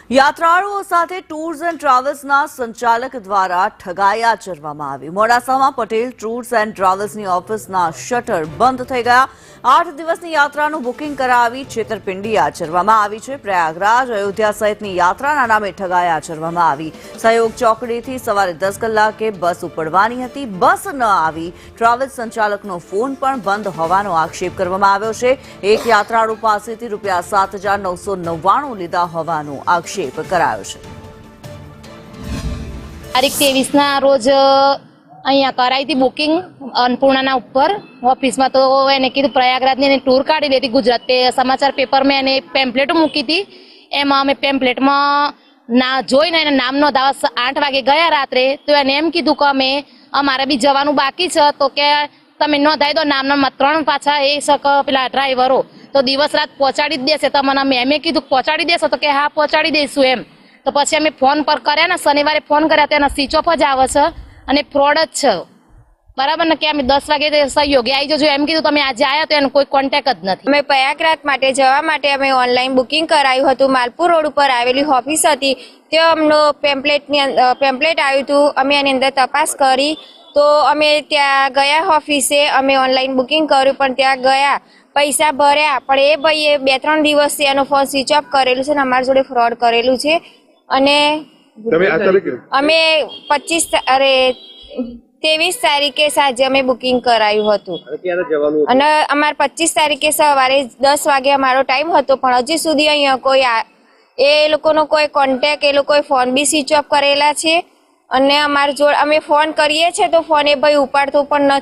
યાત્રાળુઓ સાથે tours and ટ્રાવેલ્સના સંચાલક દ્વારા ઠગાઈ આચરવામાં આવી। મોડાસામાં પટેલ ટૂર્સ એન્ડ ટ્રાવેલ્સની ઓફિસના શટર બંધ થઈ ગયા। 8 દિવસની યાત્રાનું બુકિંગ કરાવી છેતરપિંડી આચરવામાં આવી છે। પ્રયાગરાજ, અયોધ્યા સહિતની યાત્રાના નામે ઠગાઈ આચરવામાં આવી। સહયોગ ચોકડીથી સવારે 10 કલાકે બસ ઉપડવાની હતી, બસ ન આવી। ટ્રાવેલ્સ સંચાલકનો ફોન પણ બંધ હોવાનો આક્ષેપ કરવામાં આવ્યો છે। એક યાત્રાળુ પાસેથી ₹7,999 લીધા હોવાનો આક્ષેપ કરાયો છે। તારીખ 23 રોજ અહીંયા કરાઈ હતી બુકિંગ અન્નપૂર્ણાના ઉપર ઓફિસમાં। તો એને કીધું પ્રયાગરાજની એને ટૂર કાઢી દેતી ગુજરાત, તે સમાચાર પેપરમાં એને પેમ્પલેટો મૂકી હતી। એમાં અમે પેમ્પલેટમાં ના જોઈને એને નામ નોંધાવા 8 વાગે ગયા રાત્રે। તો એને એમ કીધું કે અમારે બી જવાનું બાકી છે, તો કે તમે નોંધાઈ દો નામના 3 પાછા એ શક પેલા ડ્રાઈવરો તો દિવસ રાત પહોંચાડી જ દેશે તમને। મેં કીધું પહોંચાડી દેશો, તો કે હા પહોંચાડી દઈશું એમ। તો પછી અમે ફોન પર કર્યા ને, શનિવારે ફોન કર્યા તો એના સ્વિચ ઓફ જ આવે છે અને ફ્રોડ જ છે, બરાબર ને। કે અમે 10 વાગે સહયોગી આવી જજો એમ કીધું, તમે આજે આવ્યા તો એનો કોઈ કોન્ટેક્ટ જ નથી। અમે પ્રયાગરાજ માટે જવા માટે અમે ઓનલાઈન બુકિંગ કરાયું હતું। માલપુર રોડ ઉપર આવેલી ઓફિસ હતી, ત્યાં અમનો પેમ્પલેટ આવ્યું હતું। અમે એની અંદર તપાસ કરી તો અમે ત્યાં ગયા ઓફિસે, અમે ઓનલાઈન બુકિંગ કર્યું પણ ત્યાં ગયા, પૈસા ભર્યા પણ એ ભાઈએ 2-3 દિવસથી એનો ફોન સ્વિચ ઓફ કરેલું છે અને અમારી જોડે ફ્રોડ કરેલું છે। અને અમે 23 તારીખે સાંજે અમે બુકિંગ કરાયું હતું અને અમારે 25 તારીખે સવારે 10 વાગે અમારો ટાઈમ હતો, પણ હજી સુધી અહીંયા કોઈ એ લોકોનો કોઈ કોન્ટેક્ટ, એ લોકોએ ફોન બી સ્વિચ ઓફ કરેલા છે। અને અમારી જોડે અમે ફોન કરીએ છીએ તો ફોન એ ભાઈ ઉપાડતો પણ નથી।